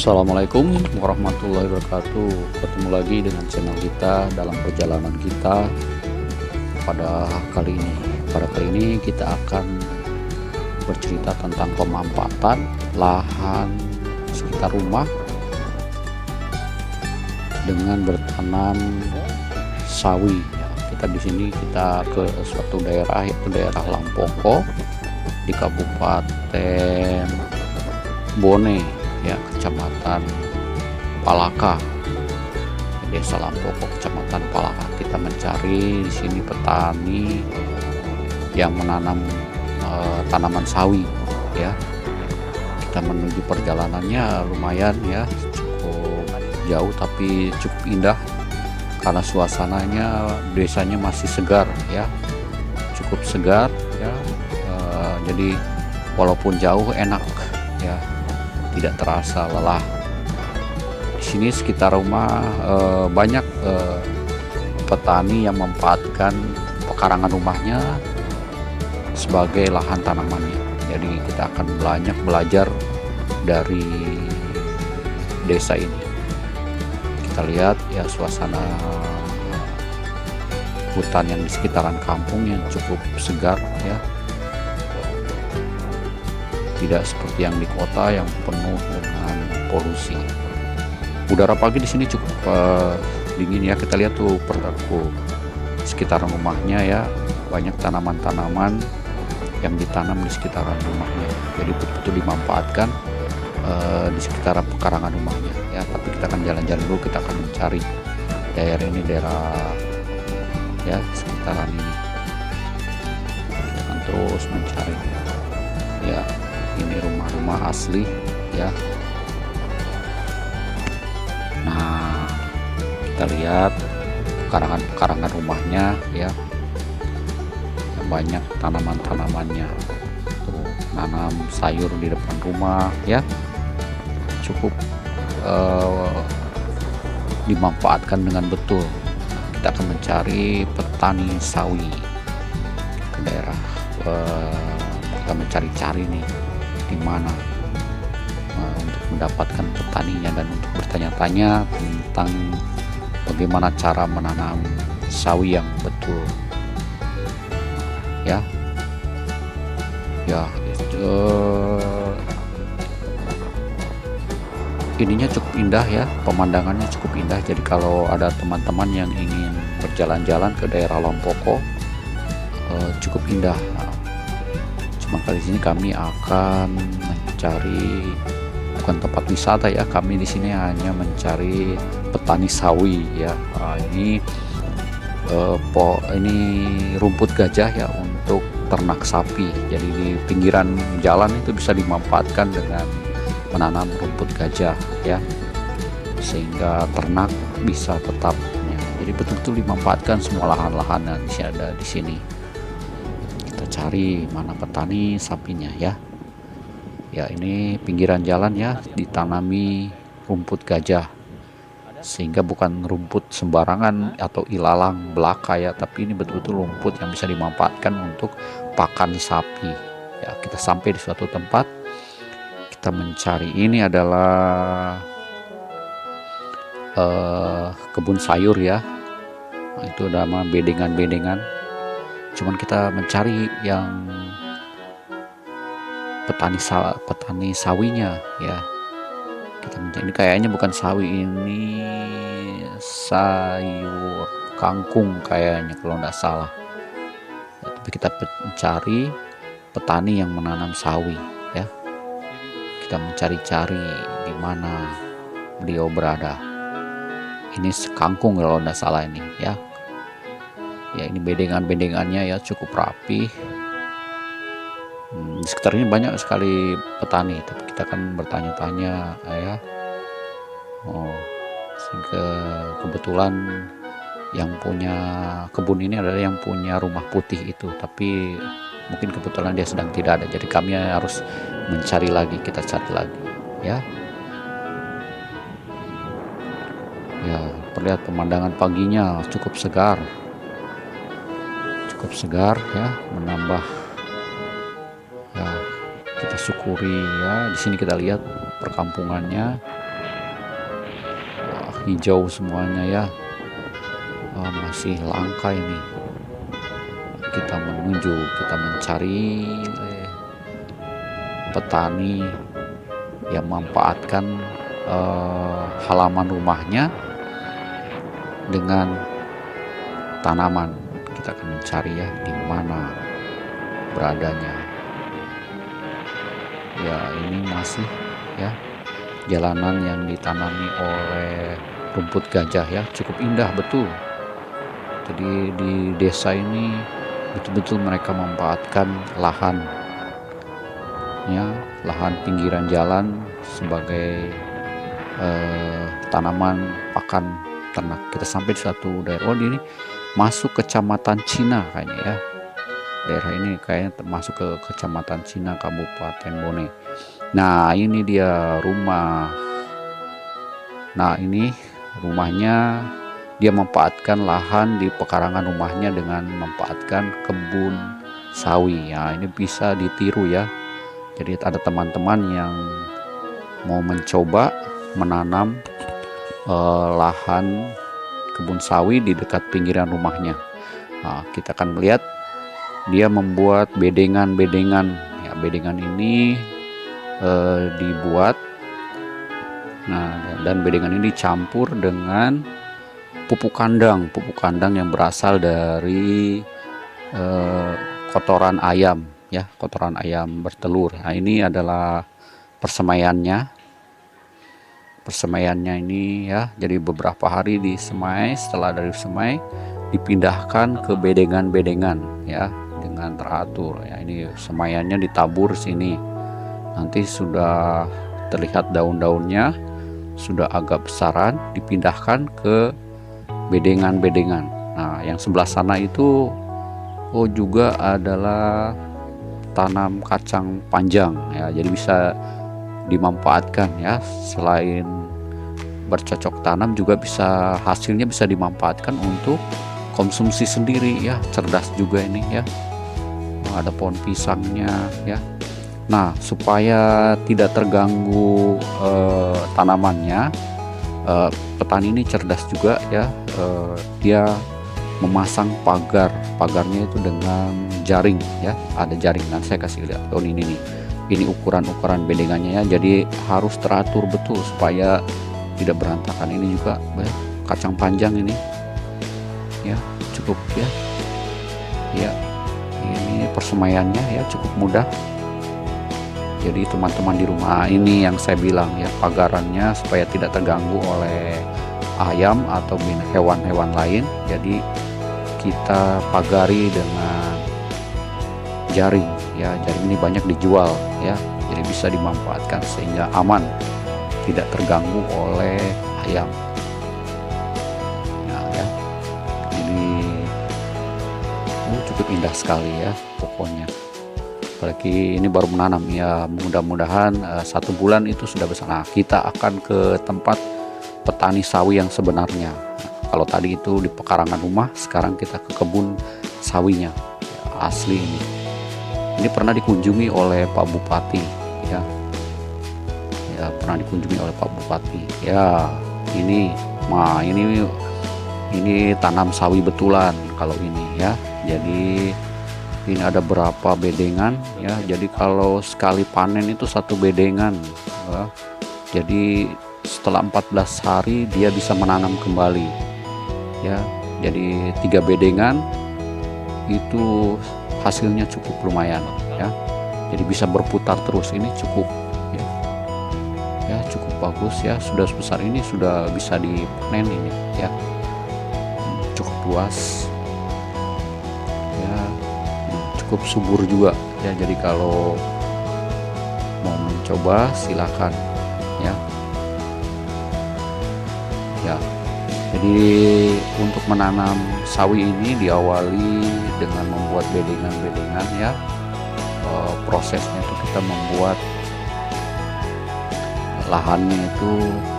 Assalamualaikum warahmatullahi wabarakatuh. Ketemu lagi dengan channel kita dalam perjalanan kita pada kali ini. Pada kali ini kita akan bercerita tentang pemanfaatan lahan sekitar rumah dengan bertanam sawi. Ya, kita di sini kita ke suatu daerah, yaitu daerah Lampoko di Kabupaten Bone, ya, Kecamatan Palaka, Desa Lampoko, Kecamatan Palaka. Kita mencari di sini petani yang menanam tanaman sawi, ya. Kita menuju perjalanannya lumayan, ya, cukup jauh tapi cukup indah karena suasananya desanya masih segar, ya, cukup segar, ya. Jadi walaupun jauh enak, ya, tidak terasa lelah. Di sini sekitar rumah banyak petani yang memanfaatkan pekarangan rumahnya sebagai lahan tanamannya. Jadi kita akan banyak belajar dari desa ini. Kita lihat, ya, suasana hutan yang di sekitaran kampung yang cukup segar, ya. Tidak seperti yang di kota yang penuh dengan polusi. Udara pagi di sini cukup dingin, ya. Kita lihat tuh perlaku sekitar rumahnya, ya, banyak tanaman-tanaman yang ditanam di sekitaran rumahnya. Jadi betul-betul dimanfaatkan di sekitar pekarangan rumahnya, ya. Tapi kita akan jalan-jalan dulu, kita akan mencari daerah ini, daerah, ya, sekitaran ini. Kita akan terus mencari, ya. Ini rumah-rumah asli, ya. Nah, kita lihat pekarangan rumahnya, ya, banyak tanaman-tanamannya. Tuh, nanam sayur di depan rumah, ya, cukup dimanfaatkan dengan betul. Kita akan mencari petani sawi ke daerah, kita mencari-cari nih di mana untuk mendapatkan petaninya dan untuk bertanya-tanya tentang bagaimana cara menanam sawi yang betul, ya. Ininya cukup indah, ya, pemandangannya cukup indah. Jadi kalau ada teman-teman yang ingin berjalan-jalan ke daerah Lampoko, cukup indah. Cuma kali ini kami akan mencari bukan tempat wisata, ya. Kami di sini hanya mencari petani sawi, ya. Ini rumput gajah, ya, untuk ternak sapi. Jadi di pinggiran jalan itu bisa dimanfaatkan dengan menanam rumput gajah, ya, sehingga ternak bisa tetap, ya. Jadi betul-betul dimanfaatkan semua lahan-lahan yang ada di sini. Cari mana petani sapinya, ya. Ya, ini pinggiran jalan, ya, ditanami rumput gajah, sehingga bukan rumput sembarangan atau ilalang belaka, ya, tapi ini betul-betul rumput yang bisa dimanfaatkan untuk pakan sapi, ya. Kita sampai di suatu tempat, kita mencari. Ini adalah kebun sayur, ya. Nah, itu nama bedengan-bedengan. Cuman kita mencari yang petani sawinya, ya. Kita mencari, ini kayaknya bukan sawi, ini sayur kangkung kayaknya kalau nggak salah, ya. Tapi kita mencari petani yang menanam sawi, ya. Kita mencari-cari di mana beliau berada. Ini kangkung kalau nggak salah ini, ya. Ya, ini bedengan-bedengannya, ya, cukup rapi. Di sekitarnya banyak sekali petani, tapi kita akan bertanya-tanya, ya. Sehingga kebetulan yang punya kebun ini adalah yang punya rumah putih itu, tapi mungkin kebetulan dia sedang tidak ada. Jadi kami harus mencari lagi, kita cari lagi, ya. Ya, terlihat pemandangan paginya cukup segar, ya, menambah, ya, kita syukuri, ya. Di sini kita lihat perkampungannya, hijau semuanya ya. Masih langka ini. Kita mencari petani yang memanfaatkan halaman rumahnya dengan tanaman. Kita akan mencari ya di mana beradanya. Ya, ini masih ya jalanan yang ditanami oleh rumput gajah ya, cukup indah betul. Jadi di desa ini betul-betul mereka memanfaatkan lahan ya, lahan pinggiran jalan sebagai tanaman pakan ternak. Kita sampai di satu daerah, ini masuk kecamatan Cina kayaknya ya. Daerah ini kayaknya termasuk ke kecamatan Cina, Kabupaten Bone. Nah, ini dia rumah. Nah, ini rumahnya, dia memanfaatkan lahan di pekarangan rumahnya dengan memanfaatkan kebun sawi. Ya, ini bisa ditiru ya. Jadi ada teman-teman yang mau mencoba menanam lahan kebun sawi di dekat pinggiran rumahnya. Nah, kita akan melihat dia membuat bedengan-bedengan. Ya, bedengan ini dibuat. Nah, dan bedengan ini dicampur dengan pupuk kandang yang berasal dari kotoran ayam ya, kotoran ayam bertelur. Nah, ini adalah persemaiannya ini ya. Jadi beberapa hari disemai, setelah dari semai dipindahkan ke bedengan-bedengan ya dengan teratur ya. Ini semaiannya ditabur sini. Nanti sudah terlihat daun-daunnya sudah agak besaran, dipindahkan ke bedengan-bedengan. Nah, yang sebelah sana itu juga adalah tanam kacang panjang ya. Jadi bisa dimanfaatkan ya, selain bercocok tanam juga bisa, hasilnya bisa dimanfaatkan untuk konsumsi sendiri ya. Cerdas juga ini ya. Nah, ada pohon pisangnya ya. Nah, supaya tidak terganggu tanamannya, petani ini cerdas juga ya. Dia memasang pagarnya itu dengan jaring ya, ada jaring. Nanti saya kasih lihat. Oh, ini nih, ini ukuran bedengannya ya. Jadi harus teratur betul supaya tidak berantakan. Ini juga kacang panjang ini ya, cukup ya. Ya, ini persemaiannya ya cukup mudah. Jadi teman-teman di rumah ini yang saya bilang ya, pagarannya supaya tidak terganggu oleh ayam atau hewan-hewan lain. Jadi kita pagari dengan jaring ya. Jaring ini banyak dijual ya, jadi bisa dimanfaatkan sehingga aman, tidak terganggu oleh ayam. Nah, ya, ini cukup indah sekali ya pokoknya. Apalagi ini baru menanam ya, mudah-mudahan 1 bulan itu sudah besar. Nah, kita akan ke tempat petani sawi yang sebenarnya. Kalau tadi itu di pekarangan rumah, sekarang kita ke kebun sawinya ya, asli ini. Ini pernah dikunjungi oleh Pak Bupati ya. Ya, pernah dikunjungi oleh Pak Bupati. Ya, ini tanam sawi betulan kalau ini ya. Jadi ini ada berapa bedengan ya. Jadi kalau sekali panen itu 1 bedengan ya. Jadi setelah 14 hari dia bisa menanam kembali ya. Jadi 3 bedengan itu hasilnya cukup lumayan ya. Jadi bisa berputar terus, ini cukup ya. Ya, cukup bagus ya. Sudah sebesar ini sudah bisa dipanen ini ya. Cukup luas ya, cukup subur juga ya. Jadi kalau mau mencoba silakan ya. Ya, jadi untuk menanam sawi ini diawali dengan membuat bedengan-bedengan ya. Prosesnya itu kita membuat lahannya itu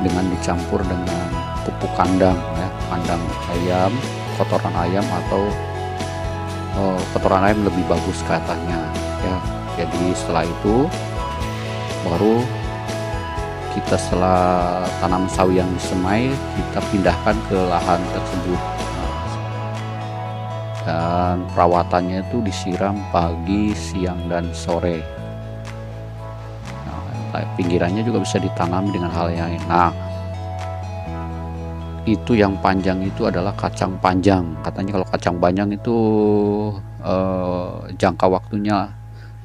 dengan dicampur dengan pupuk kandang ya, kandang ayam, kotoran ayam atau kotoran ayam lebih bagus katanya ya. Jadi setelah itu baru kita setelah tanam sawi yang disemai, kita pindahkan ke lahan tersebut. Dan perawatannya itu disiram pagi, siang, dan sore. Nah, pinggirannya juga bisa ditanam dengan hal yang lain. Nah, itu yang panjang itu adalah kacang panjang. Katanya kalau kacang panjang itu jangka waktunya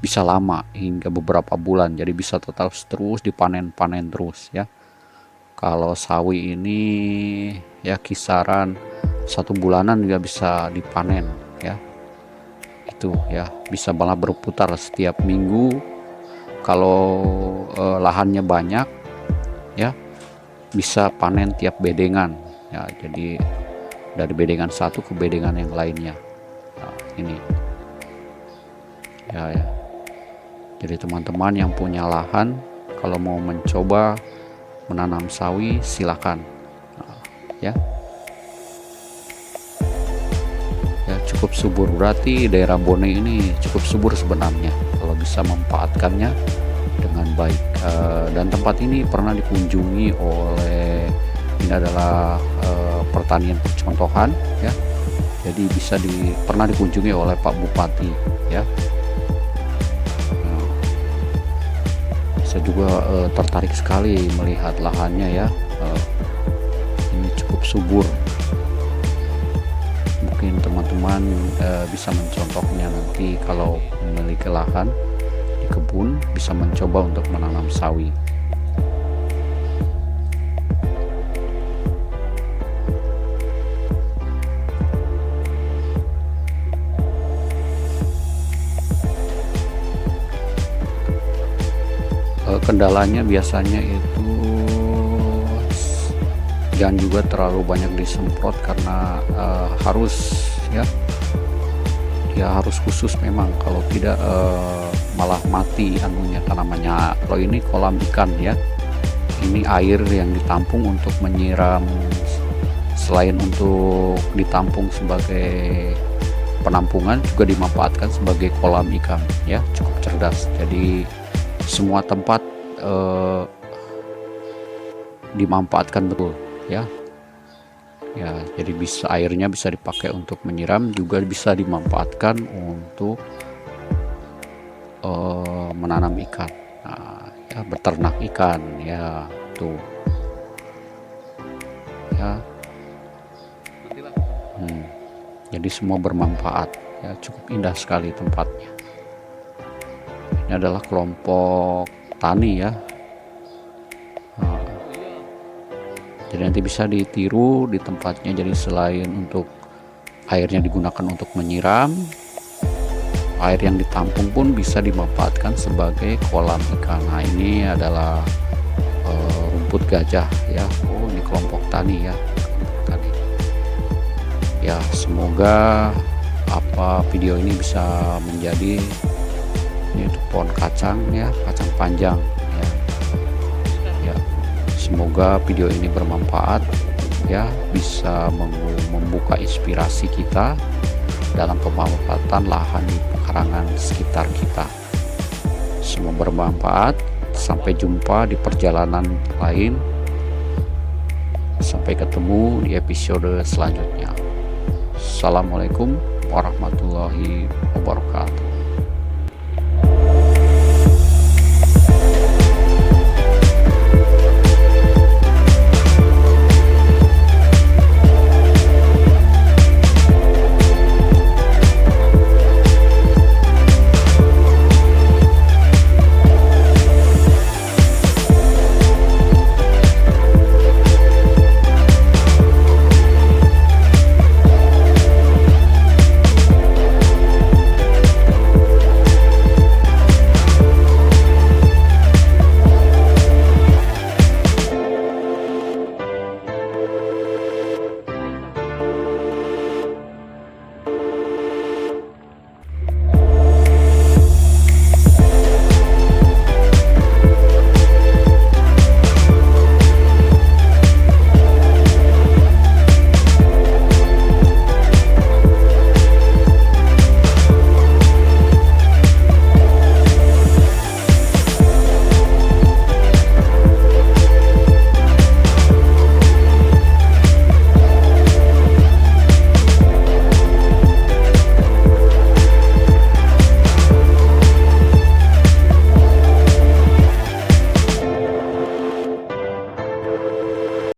bisa lama hingga beberapa bulan, jadi bisa terus dipanen terus ya. Kalau sawi ini ya kisaran 1 bulanan juga bisa dipanen ya. Itu ya, bisa malah berputar setiap minggu. Kalau lahannya banyak ya, bisa panen tiap bedengan ya, jadi dari bedengan satu ke bedengan yang lainnya. Nah, ini ya, jadi teman-teman yang punya lahan kalau mau mencoba menanam sawi silakan. Nah, ya cukup subur, berarti daerah Bone ini cukup subur sebenarnya kalau bisa memanfaatkannya dengan baik. Dan tempat ini pernah dikunjungi oleh, ini adalah pertanian percontohan ya, jadi pernah dikunjungi oleh Pak Bupati ya. Saya juga tertarik sekali melihat lahannya ya. Ini cukup subur. Mungkin teman-teman bisa mencontohnya nanti kalau memiliki lahan di kebun, bisa mencoba untuk menanam sawi. Kendalanya biasanya itu jangan juga terlalu banyak disemprot, karena harus ya, harus khusus memang, kalau tidak malah mati anunya tanamannya. Kalau ini kolam ikan ya, ini air yang ditampung untuk menyiram, selain untuk ditampung sebagai penampungan, juga dimanfaatkan sebagai kolam ikan ya. Cukup cerdas, jadi semua tempat dimanfaatkan betul ya. Jadi airnya bisa dipakai untuk menyiram, juga bisa dimanfaatkan untuk menanam ikan. Nah, ya, beternak ikan ya, tuh ya. Jadi semua bermanfaat ya, cukup indah sekali tempatnya. Ini adalah kelompok tani ya. Jadi nanti bisa ditiru di tempatnya. Jadi selain untuk airnya digunakan untuk menyiram, air yang ditampung pun bisa dimanfaatkan sebagai kolam ikan. Nah, ini adalah rumput gajah ya. Oh, ini kelompok tani ya, ya. Semoga video ini bisa menjadi, ini untuk pohon kacang ya, kacang panjang ya. Semoga video ini bermanfaat ya, bisa membuka inspirasi kita dalam pemanfaatan lahan di pekarangan sekitar kita. Semua bermanfaat. Sampai jumpa di perjalanan lain. Sampai ketemu di episode selanjutnya. Assalamualaikum warahmatullahi wabarakatuh.